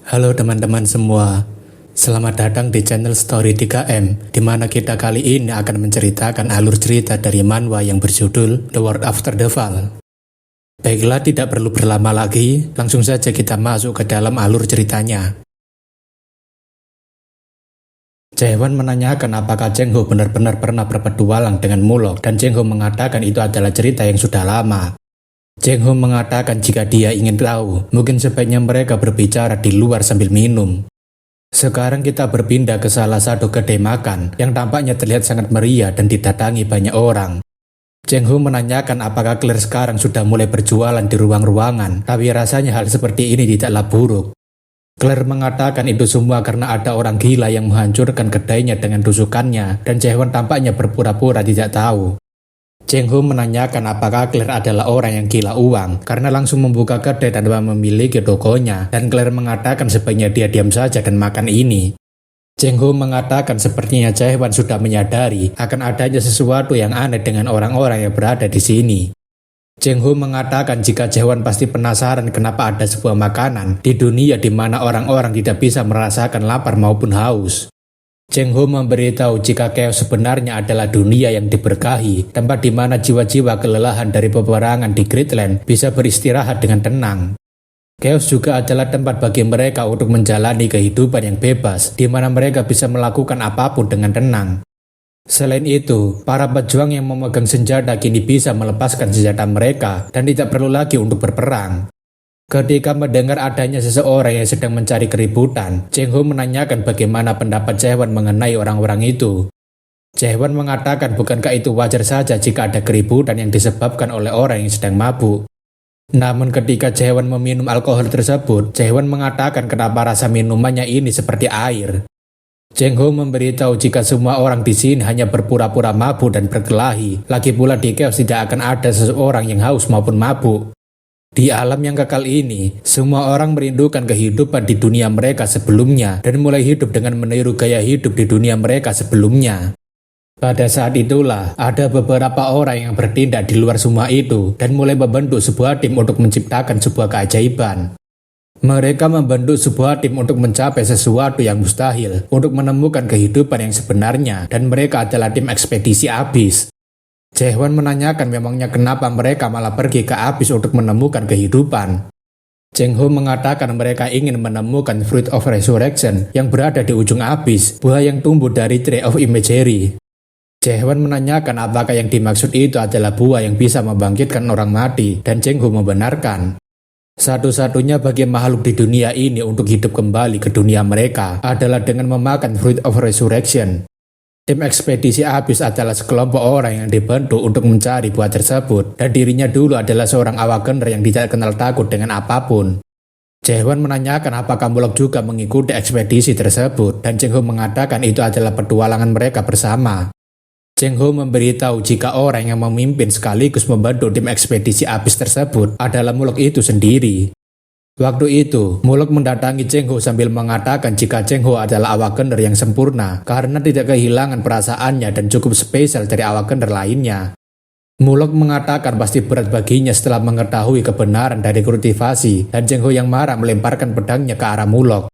Halo teman-teman semua, selamat datang di channel Story 3M, di mana kita kali ini akan menceritakan alur cerita dari manhwa yang berjudul The World After the Fall. Baiklah, tidak perlu berlama lagi, langsung saja kita masuk ke dalam alur ceritanya. Jae-won menanyakan apakah Jeng Ho benar-benar pernah berpetualang dengan Mulok, dan Jeng Ho mengatakan itu adalah cerita yang sudah lama. Jeng Ho mengatakan jika dia ingin tahu, mungkin sebaiknya mereka berbicara di luar sambil minum. Sekarang kita berpindah ke salah satu kedai makan yang tampaknya terlihat sangat meriah dan didatangi banyak orang. Jeng Ho menanyakan apakah Claire sekarang sudah mulai berjualan di ruang-ruangan, tapi rasanya hal seperti ini tidaklah buruk. Claire mengatakan itu semua karena ada orang gila yang menghancurkan kedainya dengan tusukannya, dan Jae-won tampaknya berpura-pura tidak tahu. Jeng Ho menanyakan apakah Claire adalah orang yang gila uang karena langsung membuka kedai tanpa memiliki tokonya, dan Claire mengatakan sebaiknya dia diam saja dan makan ini. Jeng Ho mengatakan sepertinya Jae-won sudah menyadari akan adanya sesuatu yang aneh dengan orang-orang yang berada di sini. Jeng Ho mengatakan jika Jae-won pasti penasaran kenapa ada sebuah makanan di dunia di mana orang-orang tidak bisa merasakan lapar maupun haus. Jeng Ho memberitahu jika chaos sebenarnya adalah dunia yang diberkahi, tempat di mana jiwa-jiwa kelelahan dari peperangan di Greatland bisa beristirahat dengan tenang. Chaos juga adalah tempat bagi mereka untuk menjalani kehidupan yang bebas, di mana mereka bisa melakukan apapun dengan tenang. Selain itu, para pejuang yang memegang senjata kini bisa melepaskan senjata mereka dan tidak perlu lagi untuk berperang. Ketika mendengar adanya seseorang yang sedang mencari keributan, Jeng Ho menanyakan bagaimana pendapat Jae-won mengenai orang-orang itu. Jae-won mengatakan bukankah itu wajar saja jika ada keributan yang disebabkan oleh orang yang sedang mabuk. Namun ketika Jae-won meminum alkohol tersebut, Jae-won mengatakan kenapa rasa minumannya ini seperti air. Jeng Ho memberitahu jika semua orang di sini hanya berpura-pura mabuk dan berkelahi, lagi pula di chaos tidak akan ada seseorang yang haus maupun mabuk. Di alam yang kekal ini, semua orang merindukan kehidupan di dunia mereka sebelumnya dan mulai hidup dengan meniru gaya hidup di dunia mereka sebelumnya. Pada saat itulah, ada beberapa orang yang bertindak di luar semua itu dan mulai membentuk sebuah tim untuk menciptakan sebuah keajaiban. Mereka membentuk sebuah tim untuk mencapai sesuatu yang mustahil, untuk menemukan kehidupan yang sebenarnya, dan mereka adalah tim ekspedisi Abyss. Jae-won menanyakan memangnya kenapa mereka malah pergi ke Abyss untuk menemukan kehidupan. Jeng Ho mengatakan mereka ingin menemukan Fruit of Resurrection yang berada di ujung Abyss, buah yang tumbuh dari Tree of Imagery. Jae-won menanyakan apakah yang dimaksud itu adalah buah yang bisa membangkitkan orang mati, dan Jeng Ho membenarkan. Satu-satunya bagi makhluk di dunia ini untuk hidup kembali ke dunia mereka adalah dengan memakan Fruit of Resurrection. Tim ekspedisi Abyss adalah sekelompok orang yang dibentuk untuk mencari buah tersebut, dan dirinya dulu adalah seorang awakener yang tidak kenal takut dengan apapun. Jae-won menanyakan apakah Mulok juga mengikuti ekspedisi tersebut, dan Jeng Ho mengatakan itu adalah petualangan mereka bersama. Jeng Ho memberitahu jika orang yang memimpin sekaligus membentuk tim ekspedisi Abyss tersebut adalah Mulok itu sendiri. Waktu itu, Mulok mendatangi Jeng Ho sambil mengatakan jika Jeng Ho adalah awakener yang sempurna karena tidak kehilangan perasaannya dan cukup spesial dari awakener lainnya. Mulok mengatakan pasti berat baginya setelah mengetahui kebenaran dari kultivasi, dan Jeng Ho yang marah melemparkan pedangnya ke arah Mulok.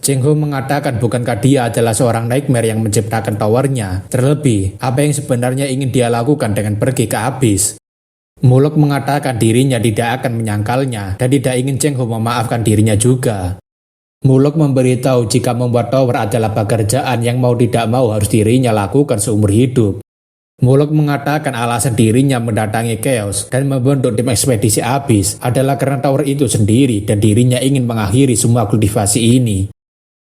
Jeng Ho mengatakan bukankah dia adalah seorang nightmare yang menciptakan towernya, terlebih apa yang sebenarnya ingin dia lakukan dengan pergi ke Abyss. Mulok mengatakan dirinya tidak akan menyangkalnya dan tidak ingin Jeng Ho memaafkan dirinya juga. Mulok memberitahu jika membuat tower adalah pekerjaan yang mau tidak mau harus dirinya lakukan seumur hidup. Mulok mengatakan alasan dirinya mendatangi Chaos dan membentuk tim ekspedisi Abyss adalah karena tower itu sendiri dan dirinya ingin mengakhiri semua kultivasi ini.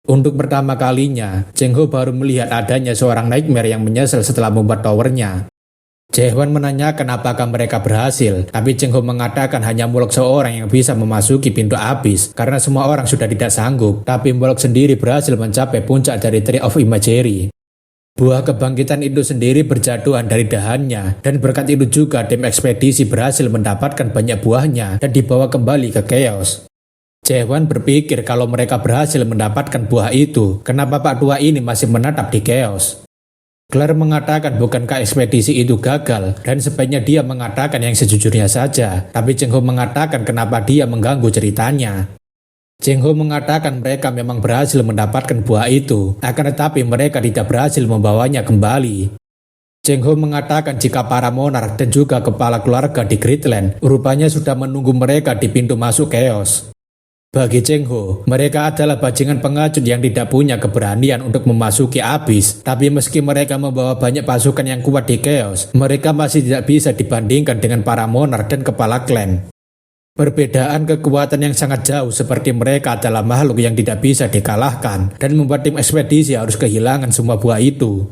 Untuk pertama kalinya, Jeng Ho baru melihat adanya seorang nightmare yang menyesal setelah membuat towernya. Jae-won menanyakan apakah mereka berhasil, tapi Jeng Ho mengatakan hanya Mulok seorang yang bisa memasuki pintu Abyss karena semua orang sudah tidak sanggup, tapi Mulok sendiri berhasil mencapai puncak dari Tree of Imagery. Buah kebangkitan itu sendiri berjatuhan dari dahannya, dan berkat itu juga tim ekspedisi berhasil mendapatkan banyak buahnya dan dibawa kembali ke Chaos. Jae-won berpikir kalau mereka berhasil mendapatkan buah itu, kenapa Pak Tua ini masih menetap di Chaos? Claire mengatakan bukankah ekspedisi itu gagal dan sebaiknya dia mengatakan yang sejujurnya saja, tapi Jeng Ho mengatakan kenapa dia mengganggu ceritanya. Cheng Ho mengatakan mereka memang berhasil mendapatkan buah itu, akan tetapi mereka tidak berhasil membawanya kembali. Cheng Ho mengatakan jika para monark dan juga kepala keluarga di Greatland rupanya sudah menunggu mereka di pintu masuk Chaos. Bagi Cheng Ho, mereka adalah bajingan pengecut yang tidak punya keberanian untuk memasuki Abyss, tapi meski mereka membawa banyak pasukan yang kuat di Chaos, mereka masih tidak bisa dibandingkan dengan para monark dan kepala klan. Perbedaan kekuatan yang sangat jauh seperti mereka adalah makhluk yang tidak bisa dikalahkan dan membuat tim ekspedisi harus kehilangan semua buah itu.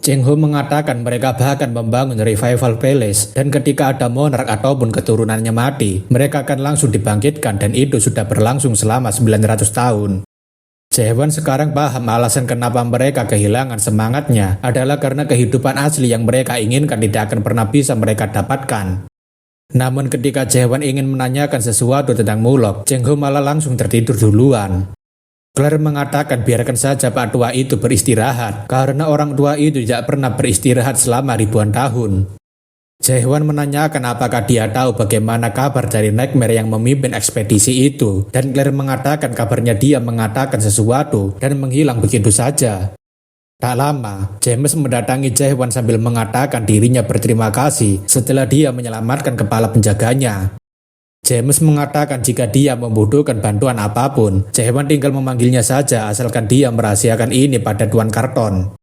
Cheng Ho mengatakan mereka bahkan membangun Revival Palace dan ketika ada monark ataupun keturunannya mati, mereka akan langsung dibangkitkan dan itu sudah berlangsung selama 900 tahun. Jae-hwan sekarang paham alasan kenapa mereka kehilangan semangatnya adalah karena kehidupan asli yang mereka inginkan tidak akan pernah bisa mereka dapatkan. Namun ketika Jae-hwan ingin menanyakan sesuatu tentang Mulok, Cheng Ho malah langsung tertidur duluan. Claire mengatakan biarkan saja Pak Tua itu beristirahat, karena orang tua itu tidak pernah beristirahat selama ribuan tahun. Jae-hwan menanyakan apakah dia tahu bagaimana kabar dari Nightmare yang memimpin ekspedisi itu, dan Claire mengatakan kabarnya dia mengatakan sesuatu dan menghilang begitu saja. Tak lama, James mendatangi Jae-hwan sambil mengatakan dirinya berterima kasih setelah dia menyelamatkan kepala penjaganya. James mengatakan jika dia membutuhkan bantuan apapun, Jae-hwan tinggal memanggilnya saja asalkan dia merahasiakan ini pada Tuan Karton.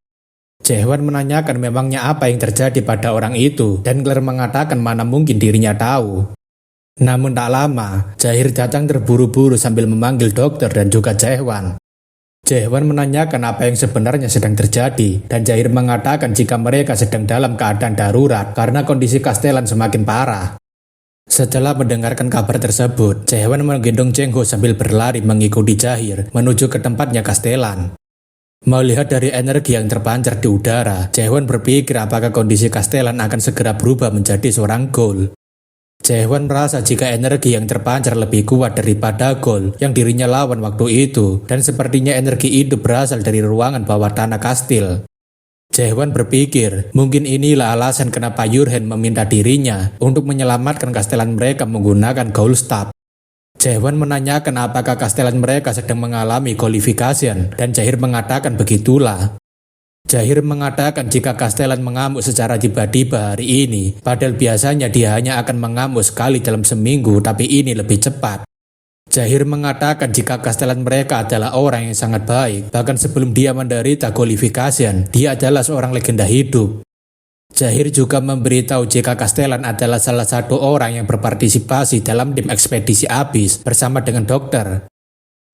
Jae-hwan menanyakan memangnya apa yang terjadi pada orang itu, dan Claire mengatakan mana mungkin dirinya tahu. Namun tak lama, Jae-hir datang terburu-buru sambil memanggil dokter dan juga Jae-hwan. Jae-hwan menanyakan apa yang sebenarnya sedang terjadi, dan Jae-hir mengatakan jika mereka sedang dalam keadaan darurat karena kondisi Castellan semakin parah. Setelah mendengarkan kabar tersebut, Jae-hwan menggendong Cheng Ho sambil berlari mengikuti Jae-hir menuju ke tempatnya Castellan. Melihat dari energi yang terpancar di udara, Jae-hwan berpikir apakah kondisi Castellan akan segera berubah menjadi seorang ghoul. Jae-hwan merasa jika energi yang terpancar lebih kuat daripada ghoul yang dirinya lawan waktu itu, dan sepertinya energi itu berasal dari ruangan bawah tanah kastil. Jae-hwan berpikir, mungkin inilah alasan kenapa Yurhen meminta dirinya untuk menyelamatkan kastelan mereka menggunakan Ghoul Staff. Jae-hwan menanyakan apakah kastelan mereka sedang mengalami qualification, dan Jae-hir mengatakan begitulah. Jae-hir mengatakan jika kastelan mengamuk secara tiba-tiba hari ini, padahal biasanya dia hanya akan mengamuk sekali dalam seminggu, tapi ini lebih cepat. Jae-hir mengatakan jika kastelan mereka adalah orang yang sangat baik, bahkan sebelum dia menderita qualification, dia adalah seorang legenda hidup. Jae-hir juga memberitahu jika kastelan adalah salah satu orang yang berpartisipasi dalam tim ekspedisi Abyss bersama dengan dokter.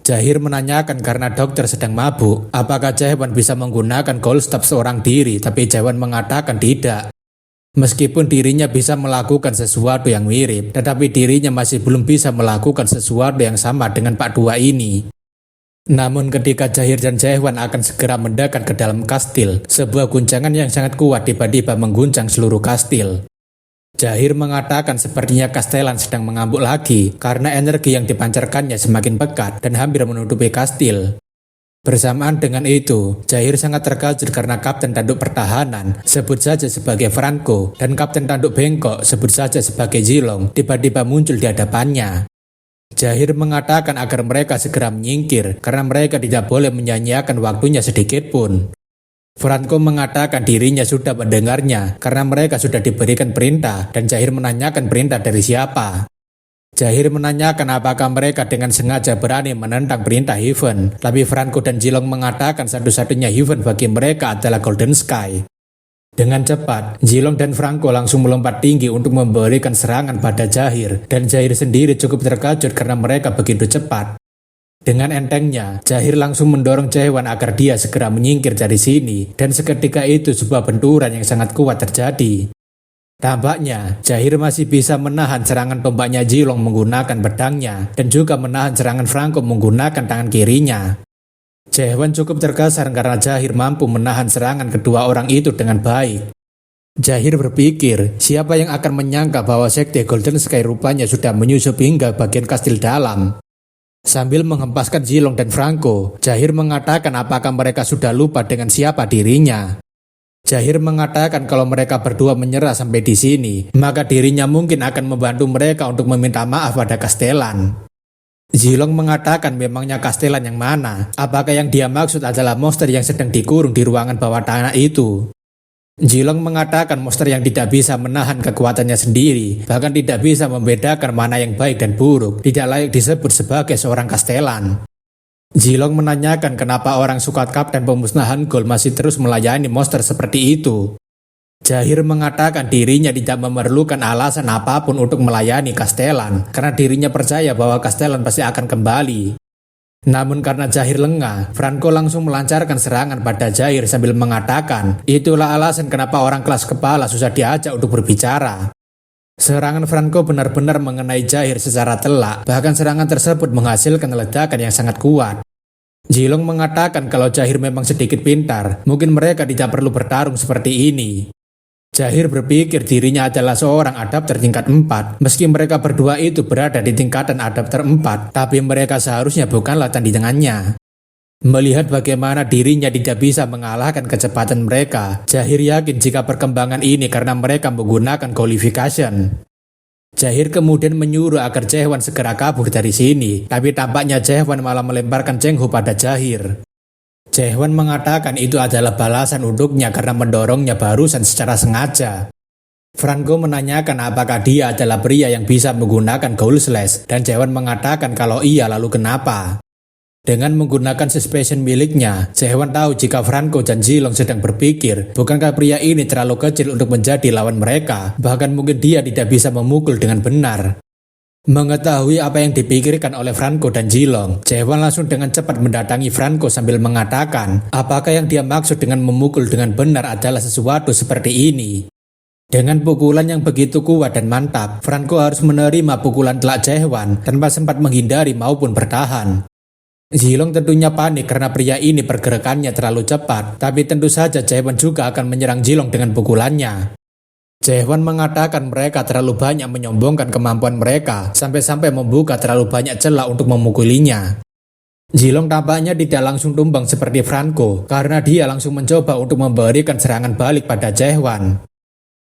Jae-hir menanyakan karena dokter sedang mabuk, apakah Jae-hwan bisa menggunakan Ghoul Staff seorang diri, tapi Jae-hwan mengatakan tidak. Meskipun dirinya bisa melakukan sesuatu yang mirip, tetapi dirinya masih belum bisa melakukan sesuatu yang sama dengan Pak Tua ini. Namun ketika Jae-hir dan Jae-hwan akan segera mendekat ke dalam kastil, sebuah guncangan yang sangat kuat tiba-tiba mengguncang seluruh kastil. Jae-hir mengatakan sepertinya Castellan sedang mengamuk lagi karena energi yang dipancarkannya semakin pekat dan hampir menutupi kastil. Bersamaan dengan itu, Jae-hir sangat terkejut karena Kapten Tanduk Pertahanan, sebut saja sebagai Franco, dan Kapten Tanduk Bengkok, sebut saja sebagai Jilong, tiba-tiba muncul di hadapannya. Jae-hir mengatakan agar mereka segera menyingkir karena mereka tidak boleh menyanyiakan waktunya sedikit pun. Franco mengatakan dirinya sudah mendengarnya karena mereka sudah diberikan perintah dan Jae-hir menanyakan perintah dari siapa. Jae-hir menanyakan apakah mereka dengan sengaja berani menentang perintah Heaven, tapi Franco dan Jilong mengatakan satu-satunya Heaven bagi mereka adalah Golden Sky. Dengan cepat, Jilong dan Franco langsung melompat tinggi untuk memberikan serangan pada Jae-hir, dan Jae-hir sendiri cukup terkejut karena mereka begitu cepat. Dengan entengnya, Jae-hir langsung mendorong Jae-hwan agar dia segera menyingkir dari sini, dan seketika itu sebuah benturan yang sangat kuat terjadi. Tampaknya, Jae-hir masih bisa menahan serangan tombaknya Jilong menggunakan pedangnya dan juga menahan serangan Franco menggunakan tangan kirinya. Jae-hwan cukup terkesan karena Jae-hir mampu menahan serangan kedua orang itu dengan baik. Jae-hir berpikir, siapa yang akan menyangka bahwa sekte Golden Sky rupanya sudah menyusup hingga bagian kastil dalam. Sambil menghempaskan Jilong dan Franco, Jae-hir mengatakan apakah mereka sudah lupa dengan siapa dirinya. Jae-hir mengatakan kalau mereka berdua menyerah sampai di sini, maka dirinya mungkin akan membantu mereka untuk meminta maaf pada Castellan. Zilong mengatakan memangnya Castellan yang mana? Apakah yang dia maksud adalah monster yang sedang dikurung di ruangan bawah tanah itu? Zilong mengatakan monster yang tidak bisa menahan kekuatannya sendiri, bahkan tidak bisa membedakan mana yang baik dan buruk, tidak layak disebut sebagai seorang Castellan. Zilong menanyakan kenapa orang sukat kapten pemusnahan gol masih terus melayani monster seperti itu. Jahir mengatakan dirinya tidak memerlukan alasan apapun untuk melayani Castellan, karena dirinya percaya bahwa Castellan pasti akan kembali. Namun karena Jahir lengah, Franco langsung melancarkan serangan pada Jahir sambil mengatakan, itulah alasan kenapa orang kelas kepala susah diajak untuk berbicara. Serangan Franco benar-benar mengenai Jahir secara telak, bahkan serangan tersebut menghasilkan ledakan yang sangat kuat. Zilong mengatakan kalau Jahir memang sedikit pintar, mungkin mereka tidak perlu bertarung seperti ini. Jahir berpikir dirinya adalah seorang adapter tingkat 4, meski mereka berdua itu berada di tingkatan adapter 4, tapi mereka seharusnya bukanlah tandingannya. Melihat bagaimana dirinya tidak bisa mengalahkan kecepatan mereka, Jahir yakin jika perkembangan ini karena mereka menggunakan qualification. Jahir kemudian menyuruh agar Jaehwan segera kabur dari sini, tapi tampaknya Jaehwan malah melemparkan Cheng Ho pada Jahir. Jaehwan mengatakan itu adalah balasan untuknya karena mendorongnya barusan secara sengaja. Franco menanyakan apakah dia adalah pria yang bisa menggunakan Gold Slash, dan Jaehwan mengatakan kalau iya lalu kenapa. Dengan menggunakan suspension miliknya, Jaehwan tahu jika Franco dan Zilong sedang berpikir, bukankah pria ini terlalu kecil untuk menjadi lawan mereka, bahkan mungkin dia tidak bisa memukul dengan benar. Mengetahui apa yang dipikirkan oleh Franco dan Zilong, Jaehwan langsung dengan cepat mendatangi Franco sambil mengatakan, apakah yang dia maksud dengan memukul dengan benar adalah sesuatu seperti ini. Dengan pukulan yang begitu kuat dan mantap, Franco harus menerima pukulan telak Jaehwan tanpa sempat menghindari maupun bertahan. Zilong tentunya panik karena pria ini pergerakannya terlalu cepat, tapi tentu saja Jaehwan juga akan menyerang Zilong dengan pukulannya. Jaehwan mengatakan mereka terlalu banyak menyombongkan kemampuan mereka, sampai-sampai membuka terlalu banyak celah untuk memukulinya. Zilong tampaknya tidak langsung tumbang seperti Franco, karena dia langsung mencoba untuk memberikan serangan balik pada Jaehwan.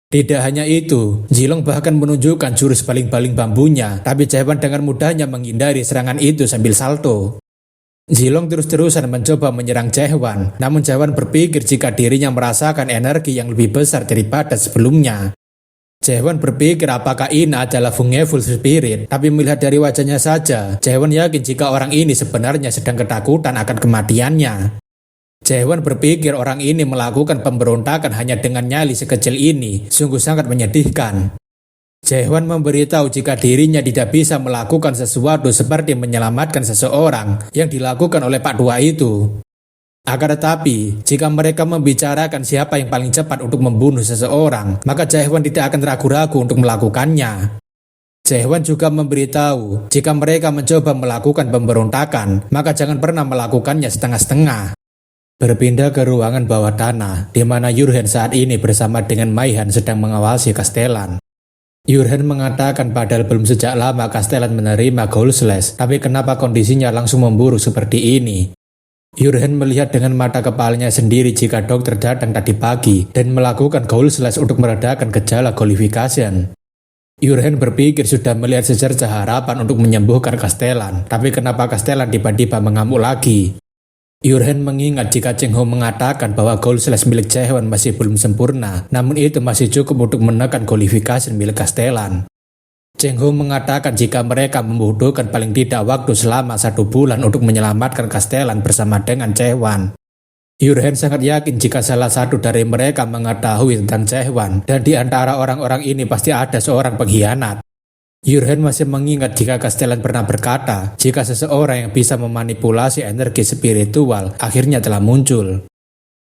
Tidak hanya itu, Zilong bahkan menunjukkan jurus baling-baling bambunya, tapi Jaehwan dengan mudahnya menghindari serangan itu sambil salto. Zilong terus-terusan mencoba menyerang Jaehwan, namun Jaehwan berpikir jika dirinya merasakan energi yang lebih besar daripada sebelumnya. Jaehwan berpikir apakah ini adalah Fungeful Spirit, tapi melihat dari wajahnya saja, Jaehwan yakin jika orang ini sebenarnya sedang ketakutan akan kematiannya. Jaehwan berpikir orang ini melakukan pemberontakan hanya dengan nyali sekecil ini, sungguh sangat menyedihkan. Jaehwan memberitahu jika dirinya tidak bisa melakukan sesuatu seperti menyelamatkan seseorang yang dilakukan oleh Pak Dua itu. Akan tetapi, jika mereka membicarakan siapa yang paling cepat untuk membunuh seseorang, maka Jaehwan tidak akan ragu-ragu untuk melakukannya. Jaehwan juga memberitahu, jika mereka mencoba melakukan pemberontakan, maka jangan pernah melakukannya setengah-setengah. Berpindah ke ruangan bawah tanah, di mana Yurhen saat ini bersama dengan Maihan sedang mengawasi Castellan. Yurhen mengatakan padahal belum sejak lama Castellan menerima Gold Slash, tapi kenapa kondisinya langsung memburuk seperti ini? Yurhen melihat dengan mata kepalanya sendiri jika dokter datang tadi pagi dan melakukan Gold Slash untuk meredakan gejala qualification. Yurhen berpikir sudah melihat secercah harapan untuk menyembuhkan Castellan, tapi kenapa Castellan tiba-tiba mengamuk lagi? Yurhen mengingat jika Cheng Ho mengatakan bahwa Gold Slash milik Jaehwan masih belum sempurna, namun itu masih cukup untuk menekan qualification milik Castellan. Cheng Ho mengatakan jika mereka membutuhkan paling tidak waktu selama 1 bulan untuk menyelamatkan Castellan bersama dengan Jaehwan. Yurhen sangat yakin jika salah satu dari mereka mengetahui tentang Jaehwan, dan di antara orang-orang ini pasti ada seorang pengkhianat. Yurhen masih mengingat jika Castellan pernah berkata, jika seseorang yang bisa memanipulasi energi spiritual akhirnya telah muncul.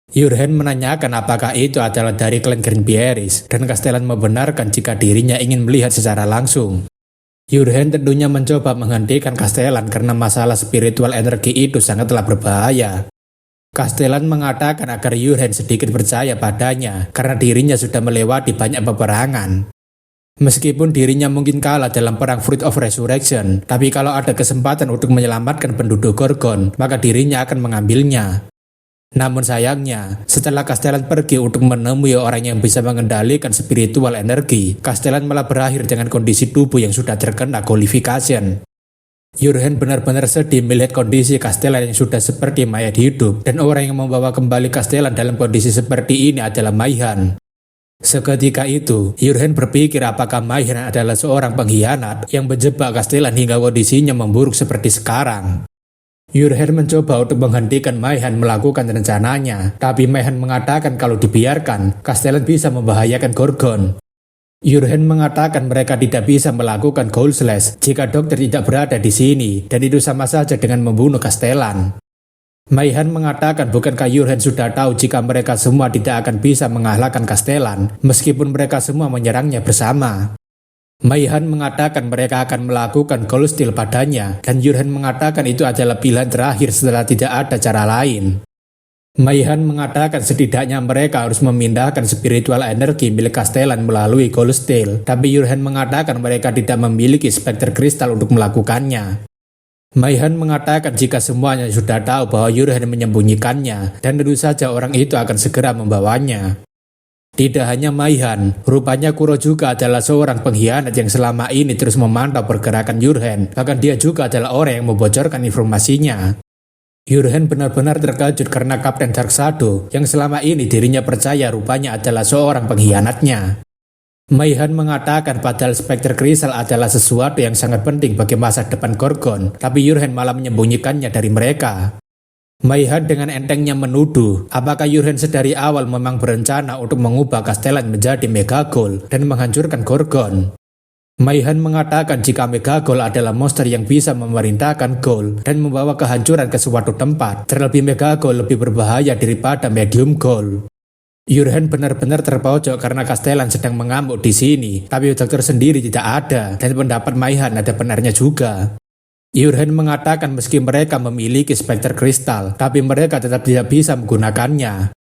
Yurhen menanyakan apakah itu adalah dari klan Greenberries, dan Castellan membenarkan jika dirinya ingin melihat secara langsung. Yurhen tentunya mencoba menghentikan Castellan karena masalah spiritual energi itu sangatlah berbahaya. Castellan mengatakan agar Yurhen sedikit percaya padanya karena dirinya sudah melewati banyak peperangan. Meskipun dirinya mungkin kalah dalam perang Fruit of Resurrection, tapi kalau ada kesempatan untuk menyelamatkan penduduk Gorgon, maka dirinya akan mengambilnya. Namun sayangnya, setelah Castellan pergi untuk menemui orang yang bisa mengendalikan spiritual energi, Castellan malah berakhir dengan kondisi tubuh yang sudah terkena qualification. Jurgen benar-benar sedih melihat kondisi Castellan yang sudah seperti mayat hidup, dan orang yang membawa kembali Castellan dalam kondisi seperti ini adalah Maihan. Seketika itu, Jurgen berpikir apakah Maihan adalah seorang pengkhianat yang menjebak Castellan hingga kondisinya memburuk seperti sekarang. Jurgen mencoba untuk menghentikan Maihan melakukan rencananya, tapi Maihan mengatakan kalau dibiarkan, Castellan bisa membahayakan Gorgon. Jurgen mengatakan mereka tidak bisa melakukan Gold Slash jika dokter tidak berada di sini, dan itu sama saja dengan membunuh Castellan. Maihan mengatakan bukankah Jurgen sudah tahu jika mereka semua tidak akan bisa mengalahkan Castellan meskipun mereka semua menyerangnya bersama. Maihan mengatakan mereka akan melakukan Gold Steel padanya, dan Jurgen mengatakan itu adalah pilihan terakhir setelah tidak ada cara lain. Maihan mengatakan setidaknya mereka harus memindahkan spiritual energi milik Castellan melalui Gold Steel, tapi Jurgen mengatakan mereka tidak memiliki spekter kristal untuk melakukannya. Maihan mengatakan jika semuanya sudah tahu bahwa Jurgen menyembunyikannya, dan tentu saja orang itu akan segera membawanya. Tidak hanya Maihan, rupanya Kuro juga adalah seorang pengkhianat yang selama ini terus memantau pergerakan Jurgen, bahkan dia juga adalah orang yang membocorkan informasinya. Jurgen benar-benar terkejut karena Kapten Dark Shadow yang selama ini dirinya percaya rupanya adalah seorang pengkhianatnya. Maihan mengatakan padahal spekter kristal adalah sesuatu yang sangat penting bagi masa depan Gorgon, tapi Jurgen malah menyembunyikannya dari mereka. Maihan dengan entengnya menuduh apakah Jurgen sedari awal memang berencana untuk mengubah Castellan menjadi Megagol dan menghancurkan Gorgon. Maihan mengatakan jika Megagol adalah monster yang bisa memerintahkan Gol dan membawa kehancuran ke suatu tempat, terlebih Megagol lebih berbahaya daripada Medium Gol. Jurgen benar-benar terpojok karena Castellan sedang mengamuk di sini, tapi dokter sendiri tidak ada, dan pendapat Maihan ada benarnya juga. Jurgen mengatakan meski mereka memiliki spekter kristal, tapi mereka tetap tidak bisa menggunakannya.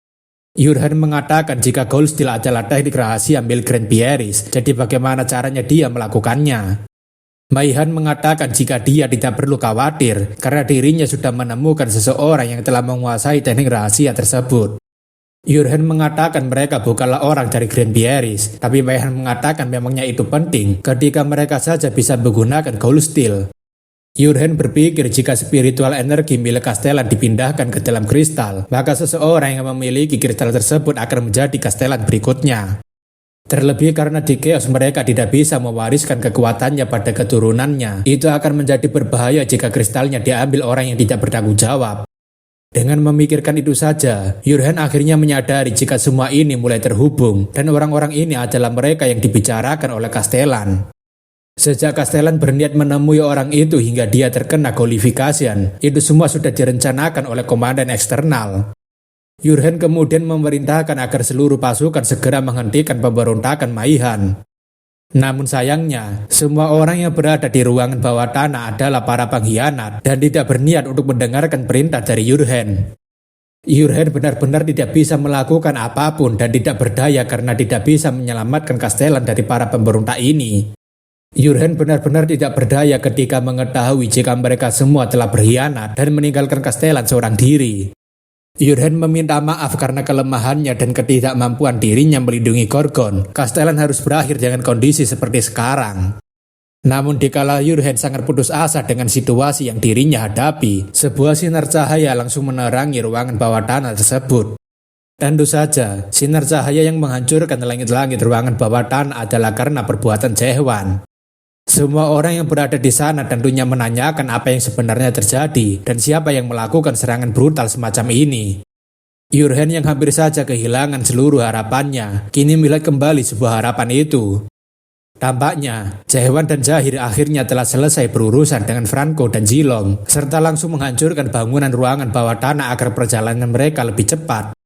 Jurgen mengatakan jika Gold Steel adalah teknik rahasia milik Grand Pieris, jadi bagaimana caranya dia melakukannya. Maihan mengatakan jika dia tidak perlu khawatir, karena dirinya sudah menemukan seseorang yang telah menguasai teknik rahasia tersebut. Jurgen mengatakan mereka bukanlah orang dari Grand Pieris, tapi Maihan mengatakan memangnya itu penting ketika mereka saja bisa menggunakan Gold Steel. Jurgen berpikir jika spiritual energi milik Castellan dipindahkan ke dalam kristal, maka seseorang yang memiliki kristal tersebut akan menjadi Castellan berikutnya. Terlebih karena di Chaos mereka tidak bisa mewariskan kekuatannya pada keturunannya, itu akan menjadi berbahaya jika kristalnya diambil orang yang tidak bertanggung jawab. Dengan memikirkan itu saja, Jurgen akhirnya menyadari jika semua ini mulai terhubung, dan orang-orang ini adalah mereka yang dibicarakan oleh Castellan. Sejak Castellan berniat menemui orang itu hingga dia terkena Golification, itu semua sudah direncanakan oleh komandan eksternal. Jurgen kemudian memerintahkan agar seluruh pasukan segera menghentikan pemberontakan Maihan. Namun sayangnya, semua orang yang berada di ruangan bawah tanah adalah para pengkhianat dan tidak berniat untuk mendengarkan perintah dari Jurgen. Jurgen benar-benar tidak bisa melakukan apapun dan tidak berdaya karena tidak bisa menyelamatkan Castellan dari para pemberontak ini. Jurgen benar-benar tidak berdaya ketika mengetahui jika mereka semua telah berkhianat dan meninggalkan Castellan seorang diri. Jurgen meminta maaf karena kelemahannya dan ketidakmampuan dirinya melindungi Gorgon. Castellan harus berakhir dengan kondisi seperti sekarang. Namun dikala Jurgen sangat putus asa dengan situasi yang dirinya hadapi, sebuah sinar cahaya langsung menerangi ruangan bawah tanah tersebut. Tentu saja, sinar cahaya yang menghancurkan langit-langit ruangan bawah tanah adalah karena perbuatan Jaehwan. Semua orang yang berada di sana tentunya menanyakan apa yang sebenarnya terjadi dan siapa yang melakukan serangan brutal semacam ini. Jurgen yang hampir saja kehilangan seluruh harapannya, kini melihat kembali sebuah harapan itu. Tampaknya, Jaehwan dan Zahir akhirnya telah selesai berurusan dengan Franco dan Zilong, serta langsung menghancurkan bangunan ruangan bawah tanah agar perjalanan mereka lebih cepat.